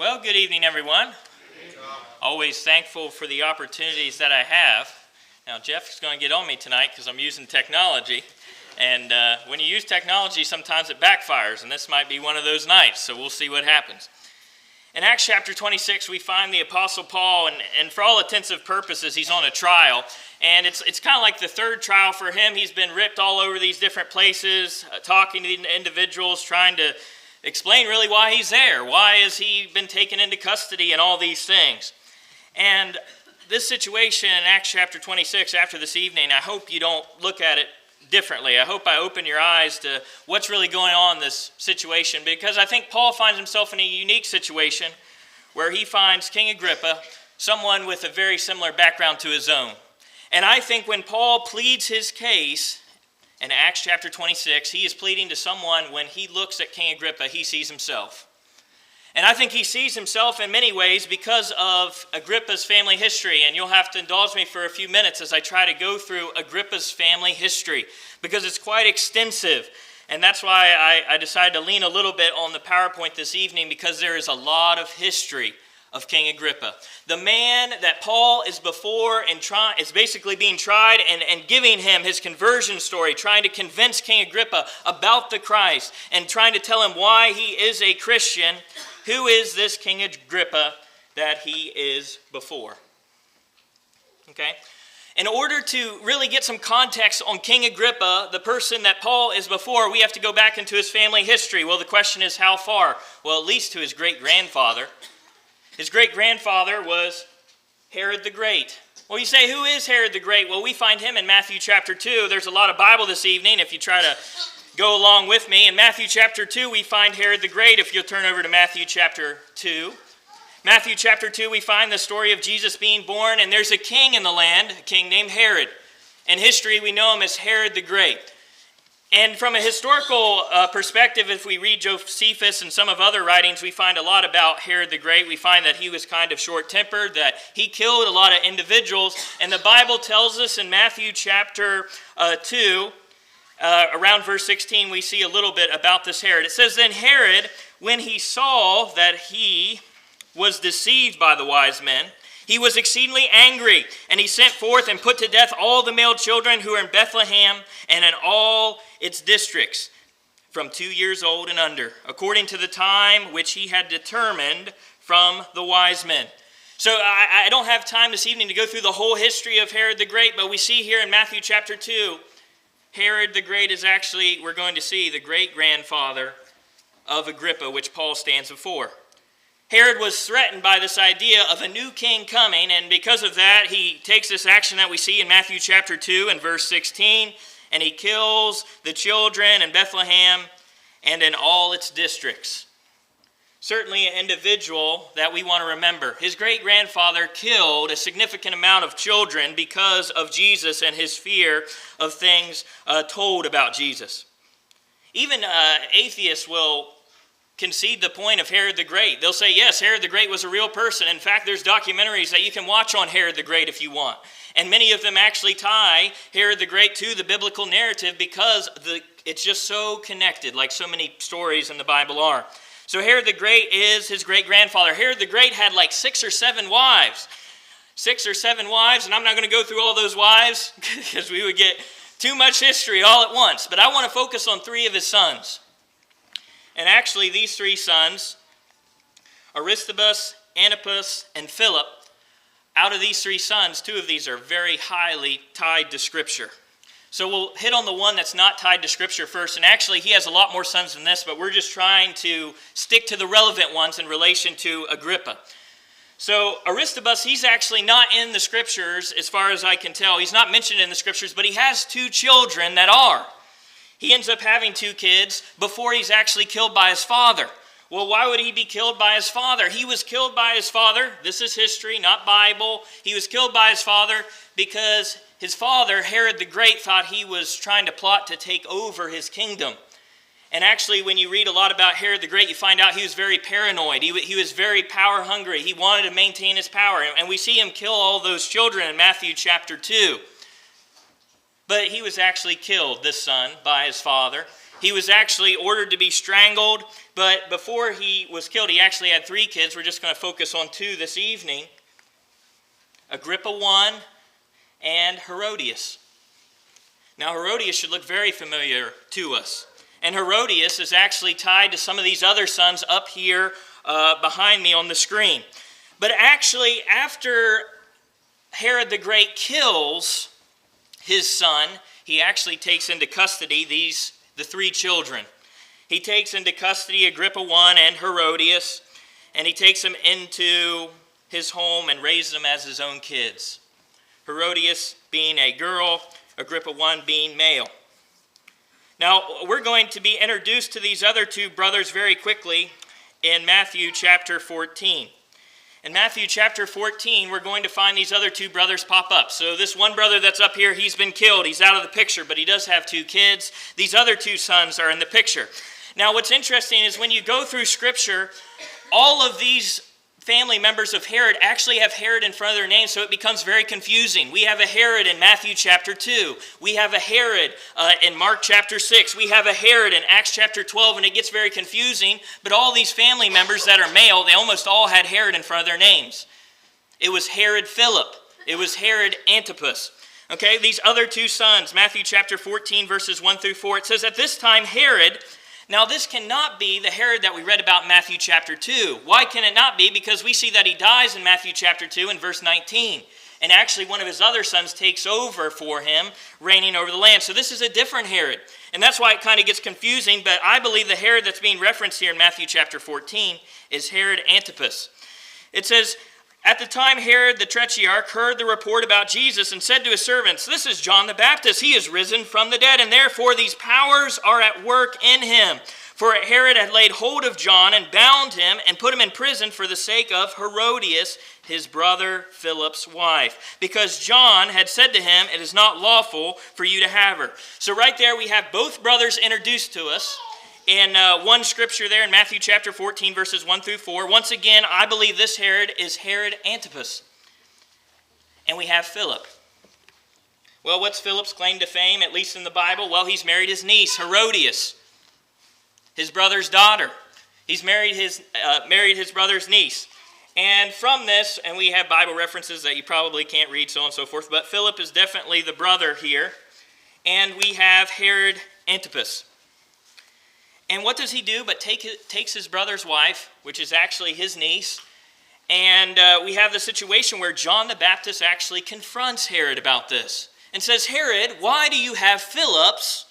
Well, good evening, everyone. Always thankful for the opportunities that I have. Now, Jeff is going to get on me tonight because I'm using technology. And when you use technology, sometimes it backfires, and this might be one of those nights, so we'll see what happens. In Acts chapter 26, we find the Apostle Paul, and for all intents and purposes, he's on a trial. And it's kind of like the third trial for him. He's been ripped all over these different places, talking to individuals, trying to explain really why he's there. Why has he been taken into custody and all these things? And this situation in Acts chapter 26, after this evening, I hope you don't look at it differently. I hope I open your eyes to what's really going on in this situation, because I think Paul finds himself in a unique situation where he finds King Agrippa, someone with a very similar background to his own. And I think when Paul pleads his case in Acts chapter 26, he is pleading to someone when he looks at King Agrippa, he sees himself. And I think he sees himself in many ways because of Agrippa's family history. And you'll have to indulge me for a few minutes as I try to go through Agrippa's family history, because it's quite extensive. And that's why I decided to lean a little bit on the PowerPoint this evening, because there is a lot of history of King Agrippa. The man that Paul is before and is basically being tried and giving him his conversion story, trying to convince King Agrippa about the Christ and trying to tell him why he is a Christian. Who is this King Agrippa that he is before? Okay? In order to really get some context on King Agrippa, the person that Paul is before, we have to go back into his family history. Well, the question is how far? Well, at least to his great-grandfather. His great-grandfather was Herod the Great. Well, you say, who is Herod the Great? Well, we find him in Matthew chapter 2. There's a lot of Bible this evening if you try to go along with me. In Matthew chapter 2, we find Herod the Great. If you'll turn over to Matthew chapter 2. Matthew chapter 2, we find the story of Jesus being born, and there's a king in the land, a king named Herod. In history, we know him as Herod the Great. And from a historical perspective, if we read Josephus and some of other writings, we find a lot about Herod the Great. We find that he was kind of short-tempered, that he killed a lot of individuals. And the Bible tells us in Matthew chapter 2, around verse 16, we see a little bit about this Herod. It says, "Then Herod, when he saw that he was deceived by the wise men, he was exceedingly angry, and he sent forth and put to death all the male children who were in Bethlehem and in all its districts, from 2 years old and under, according to the time which he had determined from the wise men." So I don't have time this evening to go through the whole history of Herod the Great, but we see here in Matthew chapter 2, Herod the Great is actually, we're going to see, the great-grandfather of Agrippa, which Paul stands before. Herod was threatened by this idea of a new king coming, and because of that, he takes this action that we see in Matthew chapter 2 and verse 16, and he kills the children in Bethlehem and in all its districts. Certainly an individual that we want to remember. His great-grandfather killed a significant amount of children because of Jesus and his fear of things told about Jesus. Even atheists will concede the point of Herod the Great. They'll say, yes, Herod the Great was a real person. In fact, there's documentaries that you can watch on Herod the Great if you want. And many of them actually tie Herod the Great to the biblical narrative because it's just so connected, like so many stories in the Bible are. So Herod the Great is his great-grandfather. Herod the Great had like 6 or 7 wives. 6 or 7 wives, and I'm not going to go through all those wives because we would get too much history all at once. But I want to focus on 3 of his sons. And actually, these 3 sons, Aristobulus, Antipas, and Philip, out of these 3 sons, 2 of these are very highly tied to Scripture. So we'll hit on the one that's not tied to Scripture first. And actually, he has a lot more sons than this, but we're just trying to stick to the relevant ones in relation to Agrippa. So Aristobulus, he's actually not in the Scriptures as far as I can tell. He's not mentioned in the Scriptures, but he has 2 children that are. He ends up having 2 kids before he's actually killed by his father. Well, why would he be killed by his father? He was killed by his father. This is history, not Bible. He was killed by his father because his father, Herod the Great, thought he was trying to plot to take over his kingdom. And actually, when you read a lot about Herod the Great, you find out he was very paranoid. He was very power hungry. He wanted to maintain his power. And we see him kill all those children in Matthew chapter 2. but he was actually killed, this son, by his father. He was actually ordered to be strangled, but before he was killed, he actually had 3 kids. We're just going to focus on 2 this evening. Agrippa I and Herodias. Now, Herodias should look very familiar to us. And Herodias is actually tied to some of these other sons up here behind me on the screen. But actually, after Herod the Great kills his son, he actually takes into custody the 3 children. He takes into custody Agrippa I and Herodias, and he takes them into his home and raises them as his own kids. Herodias being a girl, Agrippa I being male. Now, we're going to be introduced to these other 2 brothers very quickly in Matthew chapter 14. In Matthew chapter 14, we're going to find these other 2 brothers pop up. So this one brother that's up here, he's been killed. He's out of the picture, but he does have 2 kids. These other 2 sons are in the picture. Now, what's interesting is when you go through Scripture, all of these family members of Herod actually have Herod in front of their name, so it becomes very confusing. We have a Herod in Matthew chapter 2. We have a Herod in Mark chapter 6. We have a Herod in Acts chapter 12, and it gets very confusing. But all these family members that are male, they almost all had Herod in front of their names. It was Herod Philip. It was Herod Antipas. Okay, these other 2 sons, Matthew chapter 14, verses 1 through 4, it says, at this time Herod... Now, this cannot be the Herod that we read about in Matthew chapter 2. Why can it not be? Because we see that he dies in Matthew chapter 2 in verse 19. And actually, one of his other sons takes over for him, reigning over the land. So this is a different Herod. And that's why it kind of gets confusing. But I believe the Herod that's being referenced here in Matthew chapter 14 is Herod Antipas. It says, at the time Herod the Tetrarch heard the report about Jesus and said to his servants, this is John the Baptist. He is risen from the dead, and therefore these powers are at work in him. For Herod had laid hold of John and bound him and put him in prison for the sake of Herodias, his brother Philip's wife, because John had said to him, it is not lawful for you to have her. So right there we have both brothers introduced to us. In one scripture there in Matthew chapter 14, verses 1 through 4. Once again, I believe this Herod is Herod Antipas. And we have Philip. Well, what's Philip's claim to fame, at least in the Bible? Well, he's married his niece, Herodias, his brother's daughter. He's married his brother's niece. And from this, and we have Bible references that you probably can't read, so on and so forth, but Philip is definitely the brother here. And we have Herod Antipas. And what does he do but takes his brother's wife, which is actually his niece, and we have the situation where John the Baptist actually confronts Herod about this and says, Herod, why do you have Philip's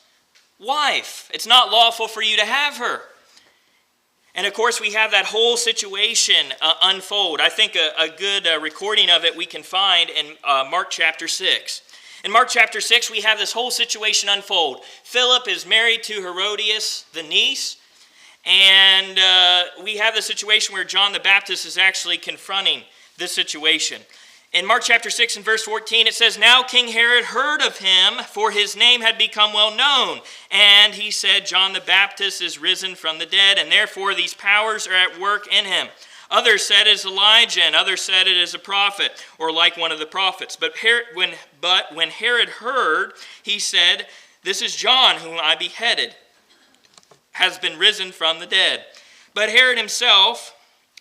wife? It's not lawful for you to have her. And of course, we have that whole situation unfold. I think a good recording of it we can find in Mark chapter 6. In Mark chapter 6, we have this whole situation unfold. Philip is married to Herodias, the niece, and we have the situation where John the Baptist is actually confronting this situation. In Mark chapter 6 and verse 14, it says, now King Herod heard of him, for his name had become well known. And he said, John the Baptist is risen from the dead, and therefore these powers are at work in him. Others said it is Elijah, and others said it is a prophet, or like one of the prophets. But when Herod heard, he said, this is John, whom I beheaded, has been risen from the dead. But Herod himself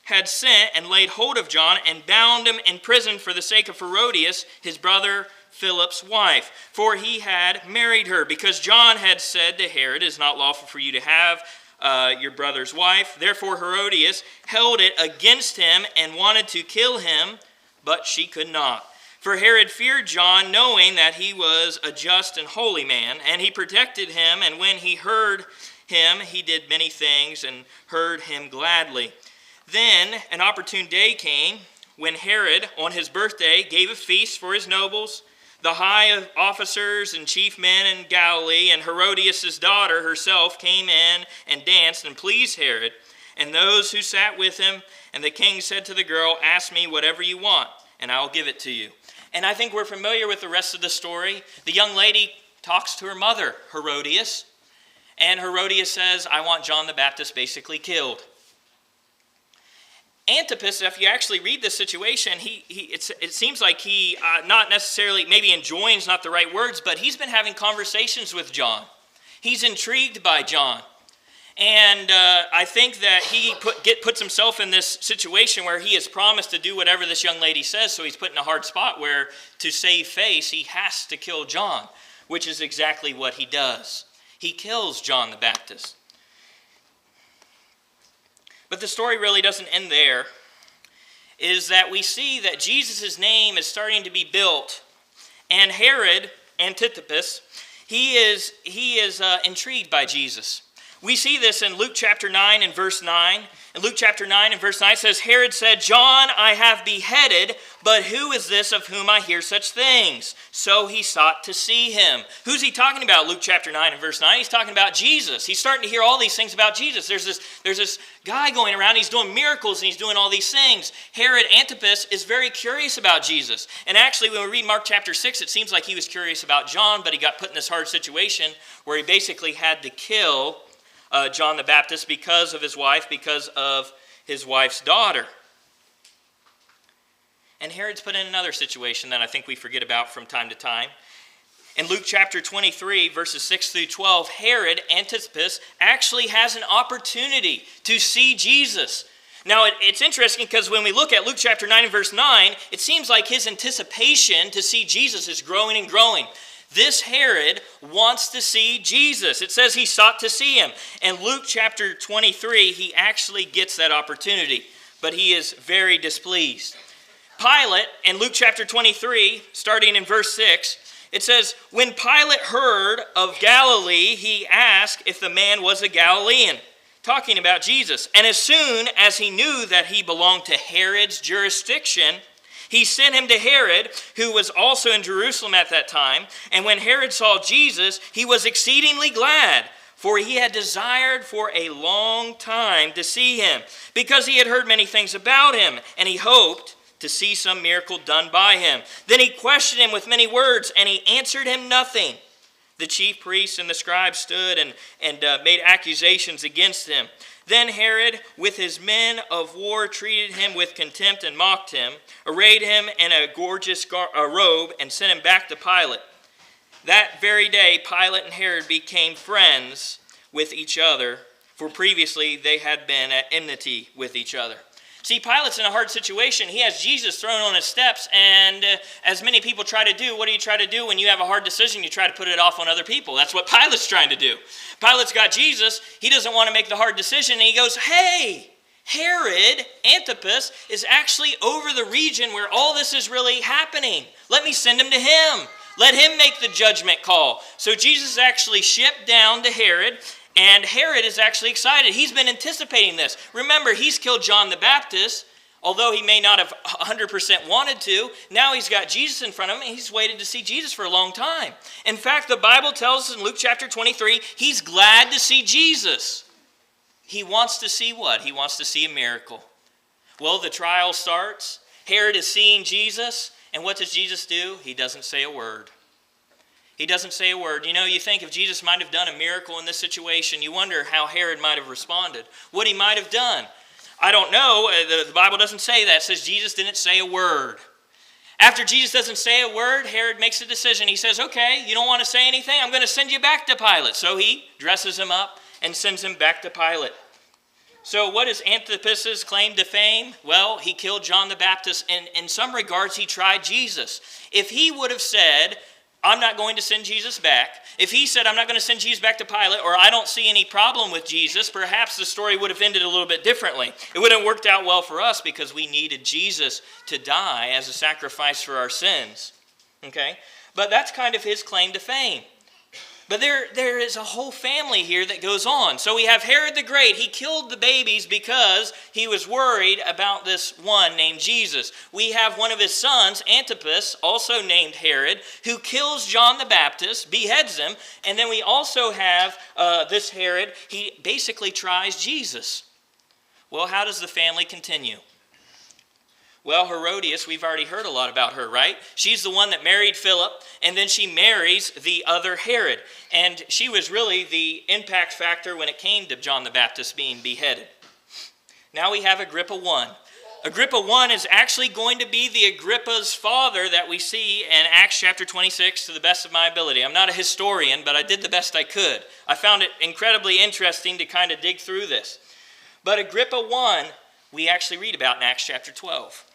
had sent and laid hold of John and bound him in prison for the sake of Herodias, his brother Philip's wife. For he had married her, because John had said to Herod, it is not lawful for you to have your brother's wife. Therefore Herodias held it against him and wanted to kill him, but she could not. For Herod feared John, knowing that he was a just and holy man, and he protected him, and when he heard him, he did many things and heard him gladly. Then an opportune day came when Herod, on his birthday, gave a feast for his nobles, the high officers and chief men in Galilee, and Herodias' daughter herself came in and danced and pleased Herod and those who sat with him. And the king said to the girl, ask me whatever you want, and I will give it to you. And I think we're familiar with the rest of the story. The young lady talks to her mother, Herodias, and Herodias says, I want John the Baptist basically killed. Antipas, if you actually read this situation, it seems like he not necessarily, maybe enjoying is not the right words, but he's been having conversations with John. He's intrigued by John. And I think that he puts himself in this situation where he has promised to do whatever this young lady says, so he's put in a hard spot where to save face, he has to kill John, which is exactly what he does. He kills John the Baptist. But the story really doesn't end there. It is that we see that Jesus' name is starting to be built, and Herod Antipas, he is intrigued by Jesus. We see this in Luke chapter 9 and verse 9. In Luke chapter 9 and verse 9 it says, Herod said, John I have beheaded, but who is this of whom I hear such things? So he sought to see him. Who's he talking about, Luke chapter 9 and verse 9? He's talking about Jesus. He's starting to hear all these things about Jesus. There's this guy going around, he's doing miracles and he's doing all these things. Herod Antipas is very curious about Jesus. And actually when we read Mark chapter 6, it seems like he was curious about John, but he got put in this hard situation where he basically had to kill John the Baptist because of his wife's daughter. And Herod's put in another situation that I think we forget about from time to time. In Luke chapter 23, verses 6 through 12, Herod Antipas actually has an opportunity to see Jesus. Now, it's interesting because when we look at Luke chapter 9 and verse 9, it seems like his anticipation to see Jesus is growing and growing. This Herod wants to see Jesus. It says he sought to see him. In Luke chapter 23, he actually gets that opportunity, but he is very displeased. Pilate, in Luke chapter 23, starting in verse 6, it says, when Pilate heard of Galilee, he asked if the man was a Galilean, talking about Jesus. And as soon as he knew that he belonged to Herod's jurisdiction, he sent him to Herod, who was also in Jerusalem at that time. And when Herod saw Jesus, he was exceedingly glad, for he had desired for a long time to see him, because he had heard many things about him, and he hoped to see some miracle done by him. Then he questioned him with many words, and he answered him nothing. The chief priests and the scribes stood and made accusations against him. Then Herod, with his men of war, treated him with contempt and mocked him, arrayed him in a gorgeous robe, and sent him back to Pilate. That very day, Pilate and Herod became friends with each other, for previously they had been at enmity with each other. See, Pilate's in a hard situation. He has Jesus thrown on his steps, and as many people try to do, what do you try to do when you have a hard decision? You try to put it off on other people. That's what Pilate's trying to do. Pilate's got Jesus. He doesn't want to make the hard decision, and he goes, hey, Herod Antipas is actually over the region where all this is really happening. Let me send him to him. Let him make the judgment call. So Jesus is actually shipped down to Herod, and Herod is actually excited. He's been anticipating this. Remember, he's killed John the Baptist, although he may not have 100% wanted to. Now he's got Jesus in front of him, and he's waited to see Jesus for a long time. In fact, the Bible tells us in Luke chapter 23, he's glad to see Jesus. He wants to see what? He wants to see a miracle. Well, the trial starts. Herod is seeing Jesus, and what does Jesus do? He doesn't say a word. He doesn't say a word. You know, you think if Jesus might have done a miracle in this situation, you wonder how Herod might have responded, what he might have done. I don't know. The Bible doesn't say that. It says Jesus didn't say a word. After Jesus doesn't say a word, Herod makes a decision. He says, okay, you don't want to say anything? I'm going to send you back to Pilate. So he dresses him up and sends him back to Pilate. So what is Antipas' claim to fame? Well, he killed John the Baptist, and in some regards, he tried Jesus. If he would have said, I'm not going to send Jesus back. If he said, I'm not going to send Jesus back to Pilate, or I don't see any problem with Jesus, perhaps the story would have ended a little bit differently. It would have worked out well for us because we needed Jesus to die as a sacrifice for our sins. Okay? But that's kind of his claim to fame. But there is a whole family here that goes on. So we have Herod the Great. He killed the babies because he was worried about this one named Jesus. We have one of his sons, Antipas, also named Herod, who kills John the Baptist, beheads him. And then we also have this Herod. He basically tries Jesus. Well, how does the family continue? Well, Herodias, we've already heard a lot about her, right? She's the one that married Philip, and then she marries the other Herod. And she was really the impact factor when it came to John the Baptist being beheaded. Now we have Agrippa I. Agrippa 1 is actually going to be the Agrippa's father that we see in Acts chapter 26 to the best of my ability. I'm not a historian, but I did the best I could. I found it incredibly interesting to kind of dig through this. But Agrippa 1, we actually read about in Acts chapter 12.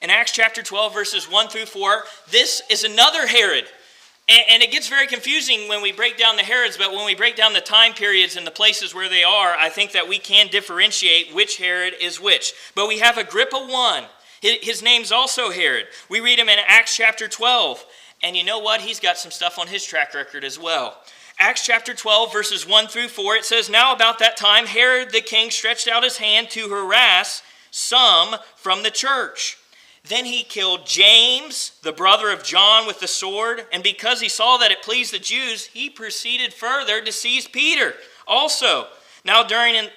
In Acts chapter 12, verses 1 through 4, this is another Herod. And it gets very confusing when we break down the Herods, but when we break down the time periods and the places where they are, I think that we can differentiate which Herod is which. But we have Agrippa 1. His name's also Herod. We read him in Acts chapter 12. And you know what? He's got some stuff on his track record as well. Acts chapter 12, verses 1 through 4, it says, "Now about that time, Herod the king stretched out his hand to harass some from the church. Then he killed James, the brother of John, with the sword. And because he saw that it pleased the Jews, he proceeded further to seize Peter also. Now it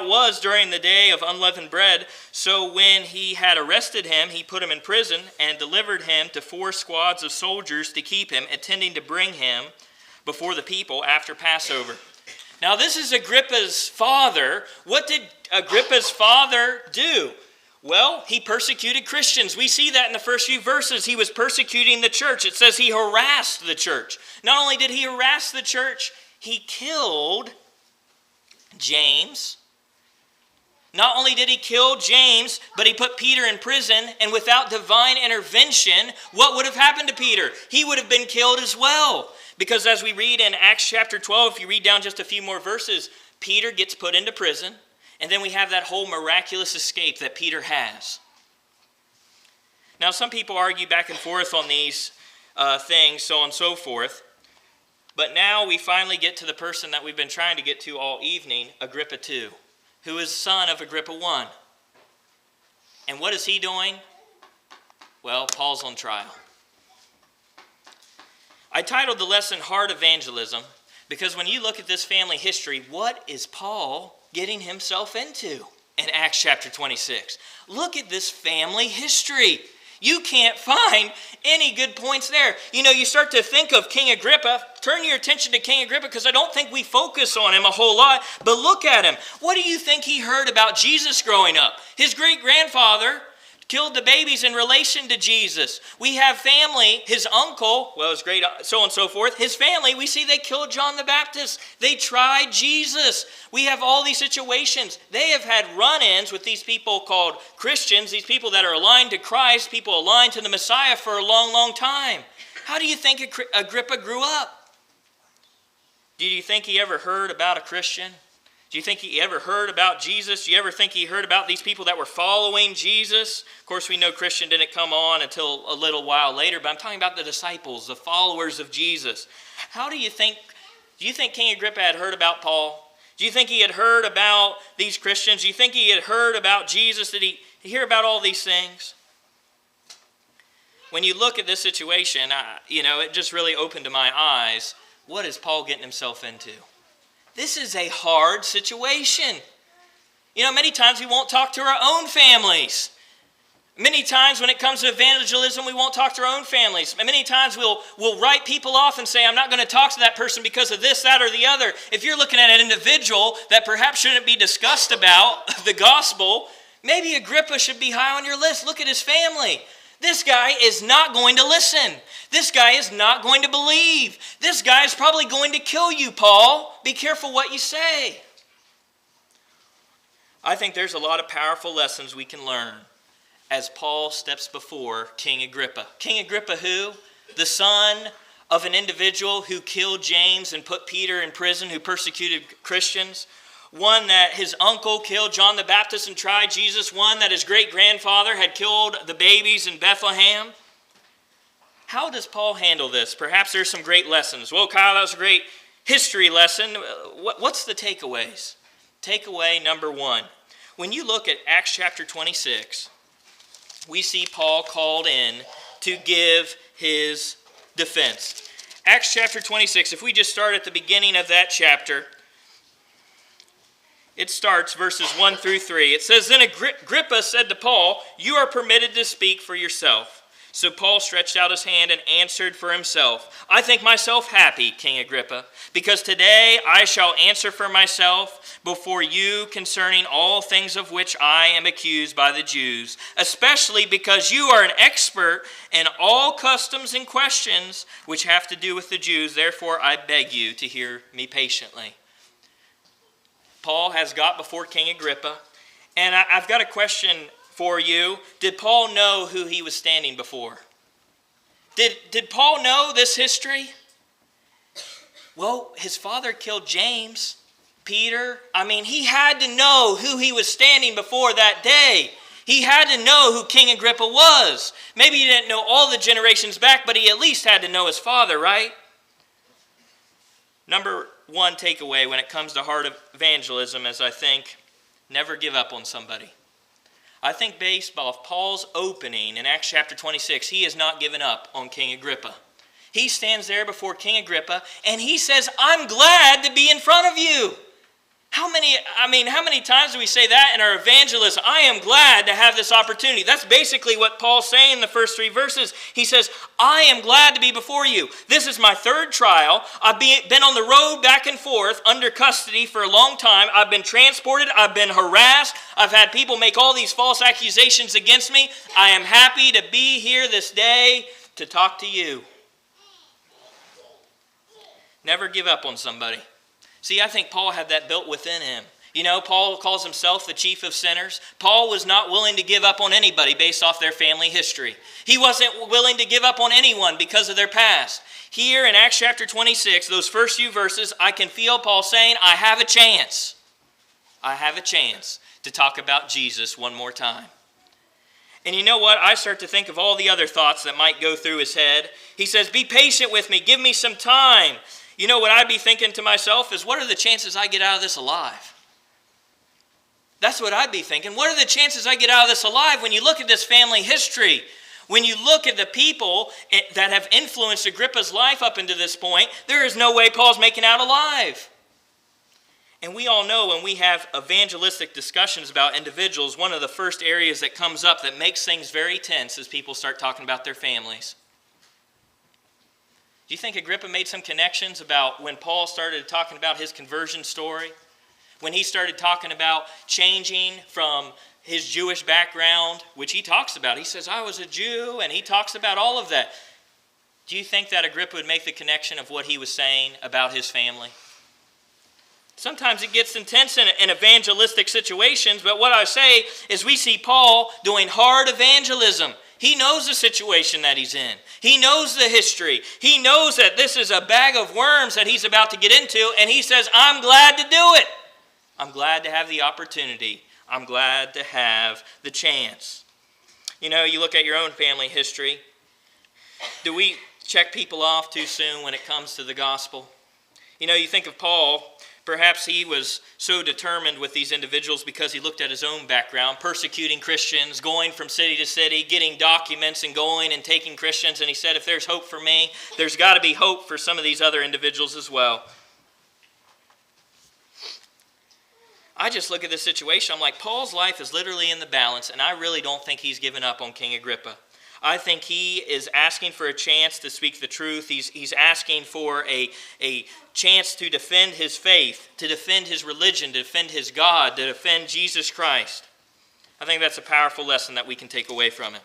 was during the day of unleavened bread. So when he had arrested him, he put him in prison and delivered him to 4 squads of soldiers to keep him, intending to bring him before the people after Passover." Now this is Agrippa's father. What did Agrippa's father do? Well, he persecuted Christians. We see that in the first few verses. He was persecuting the church. It says he harassed the church. Not only did he harass the church, he killed James. Not only did he kill James, but he put Peter in prison. And without divine intervention, what would have happened to Peter? He would have been killed as well. Because as we read in Acts chapter 12, if you read down just a few more verses, Peter gets put into prison. And then we have that whole miraculous escape that Peter has. Now, some people argue back and forth on these things, so on and so forth. But now we finally get to the person that we've been trying to get to all evening, Agrippa 2, who is son of Agrippa 1. And what is he doing? Well, Paul's on trial. I titled the lesson Hard Evangelism because when you look at this family history, what is Paul getting himself into in Acts chapter 26? Look at this family history. You can't find any good points there. You know, you start to think of King Agrippa. Turn your attention to King Agrippa because I don't think we focus on him a whole lot. But look at him. What do you think he heard about Jesus growing up? His great-grandfather killed the babies in relation to Jesus. We have family, his uncle, well, his great, so on and so forth. His family, we see they killed John the Baptist. They tried Jesus. We have all these situations. They have had run-ins with these people called Christians, these people that are aligned to Christ, people aligned to the Messiah for a long, long time. How do you think Agrippa grew up? Do you think he ever heard about a Christian? Do you think he ever heard about Jesus? Do you ever think he heard about these people that were following Jesus? Of course, we know Christian didn't come on until a little while later, but I'm talking about the disciples, the followers of Jesus. Do you think King Agrippa had heard about Paul? Do you think he had heard about these Christians? Do you think he had heard about Jesus? Did he hear about all these things? When you look at this situation, it just really opened to my eyes. What is Paul getting himself into? This is a hard situation. Many times we won't talk to our own families. Many times when it comes to evangelism, we won't talk to our own families. Many times we'll write people off and say, I'm not going to talk to that person because of this, that, or the other. If you're looking at an individual that perhaps shouldn't be discussed about the gospel, maybe Agrippa should be high on your list. Look at his family. This guy is not going to listen. This guy is not going to believe. This guy is probably going to kill you, Paul. Be careful what you say. I think there's a lot of powerful lessons we can learn as Paul steps before King Agrippa. King Agrippa who? The son of an individual who killed James and put Peter in prison, who persecuted Christians. One that his uncle killed John the Baptist and tried Jesus. One that his great-grandfather had killed the babies in Bethlehem. How does Paul handle this? Perhaps there's some great lessons. Well, Kyle, that was a great history lesson. What's the takeaways? Takeaway number 1. When you look at Acts chapter 26, we see Paul called in to give his defense. Acts chapter 26, if we just start at the beginning of that chapter, it starts verses 1 through 3. It says, Then Agrippa said to Paul, You are permitted to speak for yourself. So Paul stretched out his hand and answered for himself, I think myself happy, King Agrippa, because today I shall answer for myself before you concerning all things of which I am accused by the Jews, especially because you are an expert in all customs and questions which have to do with the Jews. Therefore, I beg you to hear me patiently. Paul has got before King Agrippa, and I've got a question for you. Did Paul know who he was standing before? Did Paul know this history? Well, his father killed James, Peter. He had to know who he was standing before that day. He had to know who King Agrippa was. Maybe he didn't know all the generations back, but he at least had to know his father, right? Number one takeaway when it comes to heart evangelism is, I think, never give up on somebody. I think based off Paul's opening in Acts chapter 26, he has not given up on King Agrippa. He stands there before King Agrippa and he says, I'm glad to be in front of you. How many times do we say that in our evangelism? I am glad to have this opportunity. That's basically what Paul's saying in the first 3 verses. He says, I am glad to be before you. This is my 3rd trial. I've been on the road back and forth under custody for a long time. I've been transported. I've been harassed. I've had people make all these false accusations against me. I am happy to be here this day to talk to you. Never give up on somebody. See, I think Paul had that built within him. You know, Paul calls himself the chief of sinners. Paul was not willing to give up on anybody based off their family history. He wasn't willing to give up on anyone because of their past. Here in Acts chapter 26, those first few verses, I can feel Paul saying, I have a chance. I have a chance to talk about Jesus one more time. And you know what? I start to think of all the other thoughts that might go through his head. He says, be patient with me. Give me some time. You know what I'd be thinking to myself is, what are the chances I get out of this alive? That's what I'd be thinking. What are the chances I get out of this alive? When you look at this family history, when you look at the people that have influenced Agrippa's life up into this point, there is no way Paul's making out alive. And we all know when we have evangelistic discussions about individuals, one of the first areas that comes up that makes things very tense is people start talking about their families. Do you think Agrippa made some connections about when Paul started talking about his conversion story? When he started talking about changing from his Jewish background, which he talks about. He says, I was a Jew, and he talks about all of that. Do you think that Agrippa would make the connection of what he was saying about his family? Sometimes it gets intense in evangelistic situations, but what I say is we see Paul doing hard evangelism. He knows the situation that he's in. He knows the history. He knows that this is a bag of worms that he's about to get into, and he says, I'm glad to do it. I'm glad to have the opportunity. I'm glad to have the chance. You know, you look at your own family history. Do we check people off too soon when it comes to the gospel? You know, you think of Paul. Perhaps he was so determined with these individuals because he looked at his own background, persecuting Christians, going from city to city, getting documents and going and taking Christians. And he said, if there's hope for me, there's got to be hope for some of these other individuals as well. I just look at this situation. I'm like, Paul's life is literally in the balance, and I really don't think he's given up on King Agrippa. I think he is asking for a chance to speak the truth. He's asking for a chance to defend his faith, to defend his religion, to defend his God, to defend Jesus Christ. I think that's a powerful lesson that we can take away from it.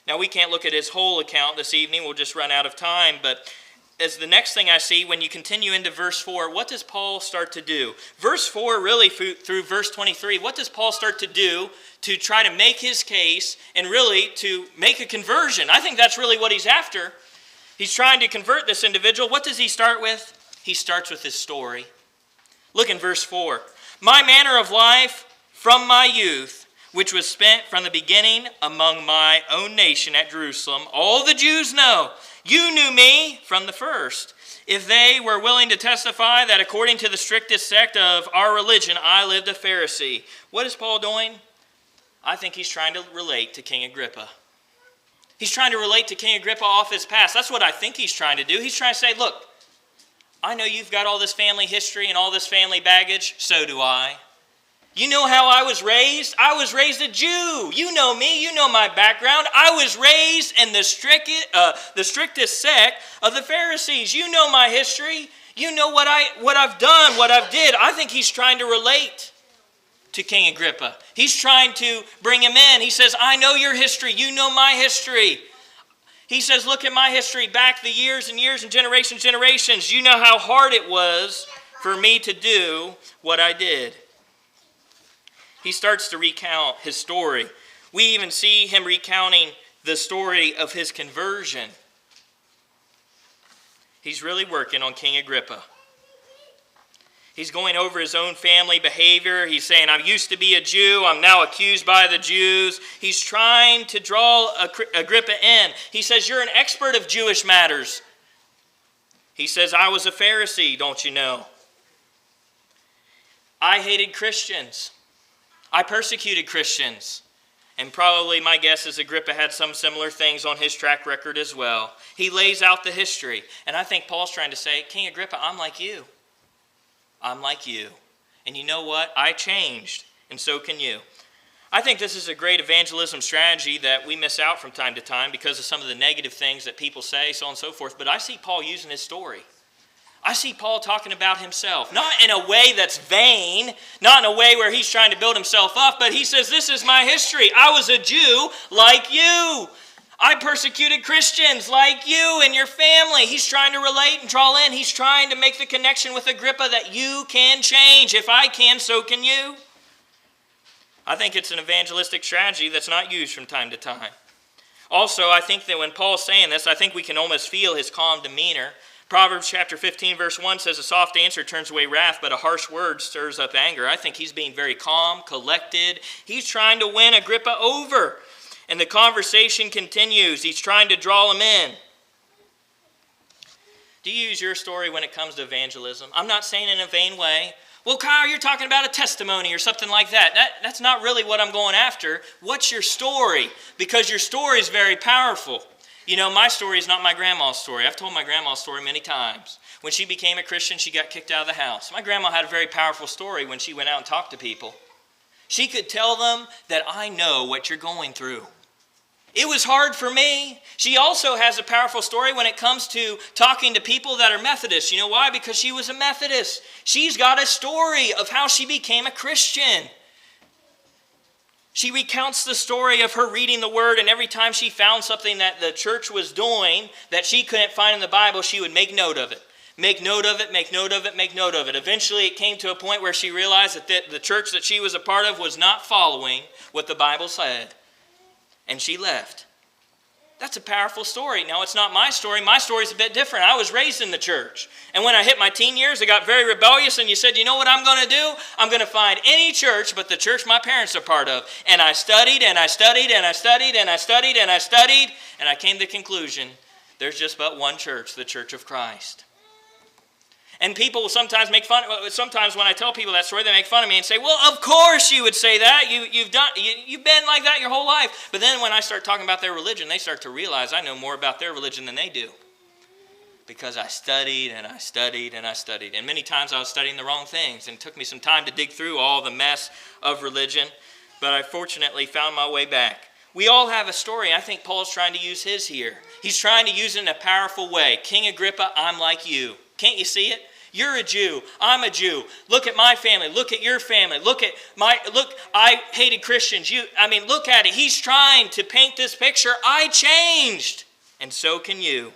Now, we can't look at his whole account this evening. We'll just run out of time. But as the next thing I see, when you continue into verse 4, what does Paul start to do? Verse 4, really through verse 23, what does Paul start to do to try to make his case and really to make a conversion? I think that's really what he's after. He's trying to convert this individual. What does he start with? He starts with his story. Look in verse 4. My manner of life from my youth, which was spent from the beginning among my own nation at Jerusalem, all the Jews know. You knew me from the first. If they were willing to testify that according to the strictest sect of our religion, I lived a Pharisee. What is Paul doing? I think he's trying to relate to King Agrippa. He's trying to relate to King Agrippa off his past. That's what I think he's trying to do. He's trying to say, look, I know you've got all this family history and all this family baggage. So do I. You know how I was raised? I was raised a Jew. You know me. You know my background. I was raised in the strictest sect of the Pharisees. You know my history. You know what I've done, what I've did. I think he's trying to relate to King Agrippa. He's trying to bring him in. He says, I know your history. You know my history. He says, look at my history back the years and years and generations. You know how hard it was for me to do what I did. He starts to recount his story. We even see him recounting the story of his conversion. He's really working on King Agrippa. He's going over his own family behavior. He's saying, I used to be a Jew. I'm now accused by the Jews. He's trying to draw Agrippa in. He says, you're an expert of Jewish matters. He says, I was a Pharisee, don't you know? I hated Christians. I persecuted Christians. And probably my guess is Agrippa had some similar things on his track record as well. He lays out the history. And I think Paul's trying to say, King Agrippa, I'm like you. I'm like you. And you know what? I changed. And so can you. I think this is a great evangelism strategy that we miss out from time to time because of some of the negative things that people say, so on and so forth. But I see Paul using his story. I see Paul talking about himself, not in a way that's vain, not in a way where he's trying to build himself up, but he says, this is my history. I was a Jew like you. I persecuted Christians like you and your family. He's trying to relate and draw in. He's trying to make the connection with Agrippa that you can change. If I can, so can you. I think it's an evangelistic strategy that's not used from time to time. Also, I think that when Paul's saying this, I think we can almost feel his calm demeanor. Proverbs chapter 15 verse 1 says, a soft answer turns away wrath, but a harsh word stirs up anger. I think he's being very calm, collected. He's trying to win Agrippa over. And the conversation continues. He's trying to draw him in. Do you use your story when it comes to evangelism? I'm not saying in a vain way. Well, Kyle, you're talking about a testimony or something like that. That's not really what I'm going after. What's your story? Because your story is very powerful. You know, my story is not my grandma's story. I've told my grandma's story many times. When she became a Christian, she got kicked out of the house. My grandma had a very powerful story when she went out and talked to people. She could tell them that I know what you're going through. It was hard for me. She also has a powerful story when it comes to talking to people that are Methodists. You know why? Because she was a Methodist. She's got a story of how she became a Christian. She recounts the story of her reading the Word, and every time she found something that the church was doing that she couldn't find in the Bible, she would make note of it. Make note of it, make note of it, make note of it. Eventually it came to a point where she realized that the church that she was a part of was not following what the Bible said. And she left. That's a powerful story. Now, it's not my story. My story is a bit different. I was raised in the church. And when I hit my teen years, I got very rebellious, and you said, you know what I'm going to do? I'm going to find any church but the church my parents are part of. And I studied, and I studied, and I studied, and I studied, and I studied, and I came to the conclusion, there's just but one church, the Church of Christ. And people will sometimes make fun. Sometimes when I tell people that story, they make fun of me and say, well, of course you would say that. You've been like that your whole life. But then when I start talking about their religion, they start to realize I know more about their religion than they do. Because I studied and I studied and I studied. And many times I was studying the wrong things. And it took me some time to dig through all the mess of religion. But I fortunately found my way back. We all have a story. I think Paul's trying to use his here. He's trying to use it in a powerful way. King Agrippa, I'm like you. Can't you see it? You're a Jew. I'm a Jew. Look at my family. Look at your family. Look, I hated Christians. Look at it. He's trying to paint this picture. I changed. And so can you.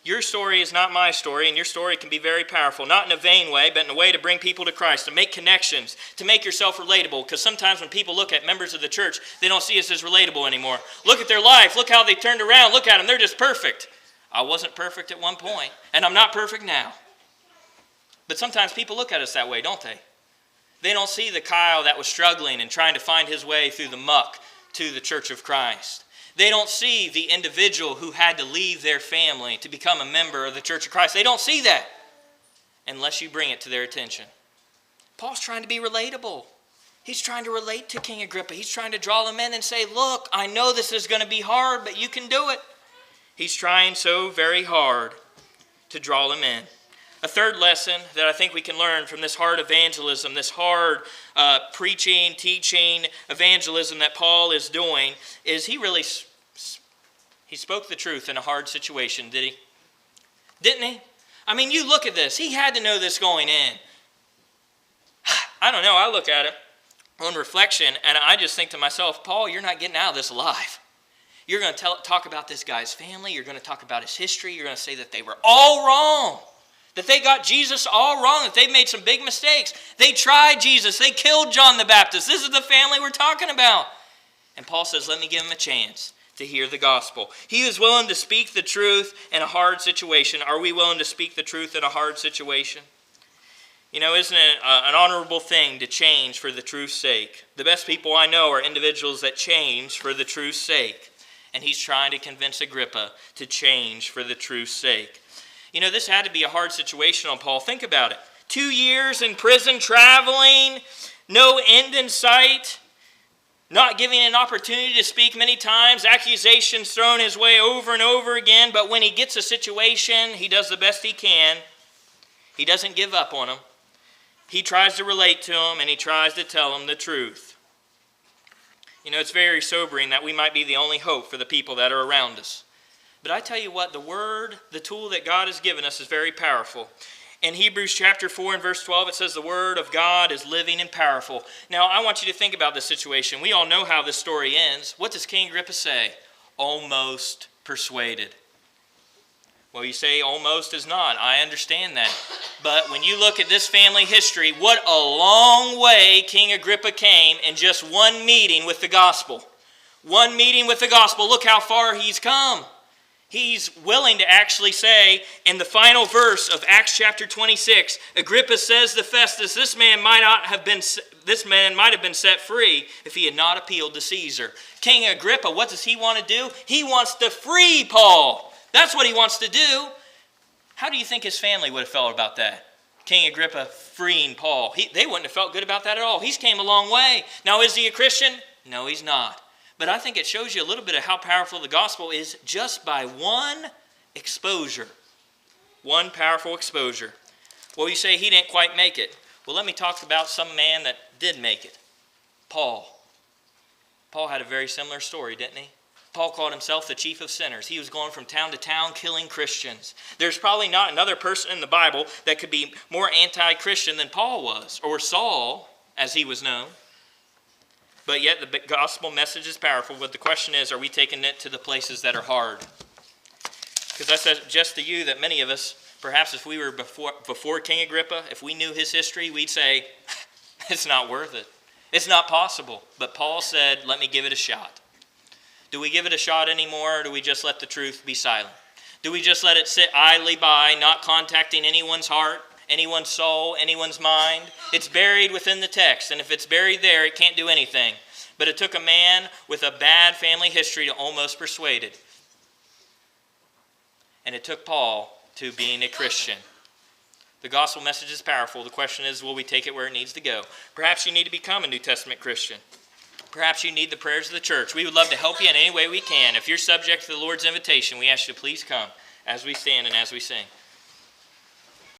Your story is not my story, and your story can be very powerful. Not in a vain way, but in a way to bring people to Christ, to make connections, to make yourself relatable. Because sometimes when people look at members of the church, they don't see us as relatable anymore. Look at their life. Look how they turned around. Look at them. They're just perfect. I wasn't perfect at one point, and I'm not perfect now. But sometimes people look at us that way, don't they? They don't see the Kyle that was struggling and trying to find his way through the muck to the Church of Christ. They don't see the individual who had to leave their family to become a member of the Church of Christ. They don't see that unless you bring it to their attention. Paul's trying to be relatable. He's trying to relate to King Agrippa. He's trying to draw them in and say, look, I know this is going to be hard, but you can do it. He's trying so very hard to draw them in. A third lesson that I think we can learn from this hard evangelism, this hard preaching, teaching, evangelism that Paul is doing, is he spoke the truth in a hard situation, did he? Didn't he? I mean, you look at this. He had to know this going in. I don't know. I look at it on reflection, and I just think to myself, Paul, you're not getting out of this alive. You're going to talk about this guy's family. You're going to talk about his history. You're going to say that they were all wrong, that they got Jesus all wrong, that they made some big mistakes. They tried Jesus. They killed John the Baptist. This is the family we're talking about. And Paul says, let me give him a chance to hear the gospel. He is willing to speak the truth in a hard situation. Are we willing to speak the truth in a hard situation? You know, isn't it an honorable thing to change for the truth's sake? The best people I know are individuals that change for the truth's sake. And he's trying to convince Agrippa to change for the truth's sake. You know, this had to be a hard situation on Paul. Think about it. 2 years in prison, traveling, no end in sight, not giving an opportunity to speak many times, accusations thrown his way over and over again. But when he gets a situation, he does the best he can. He doesn't give up on him. He tries to relate to him, and he tries to tell him the truth. You know, it's very sobering that we might be the only hope for the people that are around us. But I tell you what, the word, the tool that God has given us is very powerful. In Hebrews chapter 4 and verse 12, it says the word of God is living and powerful. Now, I want you to think about this situation. We all know how this story ends. What does King Agrippa say? Almost persuaded. Well, you say almost is not. I understand that. But when you look at this family history, what a long way King Agrippa came in just one meeting with the gospel. One meeting with the gospel. Look how far he's come. He's willing to actually say in the final verse of Acts chapter 26, Agrippa says to Festus, this man might have been set free if he had not appealed to Caesar. King Agrippa, what does he want to do? He wants to free Paul. That's what he wants to do. How do you think his family would have felt about that? King Agrippa freeing Paul. They wouldn't have felt good about that at all. He's came a long way. Now, is he a Christian? No, he's not. But I think it shows you a little bit of how powerful the gospel is just by one exposure. One powerful exposure. Well, you say he didn't quite make it. Well, let me talk about some man that did make it. Paul. Paul had a very similar story, didn't he? Paul called himself the chief of sinners. He was going from town to town killing Christians. There's probably not another person in the Bible that could be more anti-Christian than Paul was, or Saul, as he was known. But yet the gospel message is powerful. But the question is, are we taking it to the places that are hard? Because I suggest to you that many of us, perhaps if we were before King Agrippa, if we knew his history, we'd say, it's not worth it. It's not possible. But Paul said, let me give it a shot. Do we give it a shot anymore, or do we just let the truth be silent? Do we just let it sit idly by, not contacting anyone's heart, anyone's soul, anyone's mind? It's buried within the text, and if it's buried there, it can't do anything. But it took a man with a bad family history to almost persuade it. And it took Paul to being a Christian. The gospel message is powerful. The question is, will we take it where it needs to go? Perhaps you need to become a New Testament Christian. Perhaps you need the prayers of the church. We would love to help you in any way we can. If you're subject to the Lord's invitation, we ask you to please come as we stand and as we sing.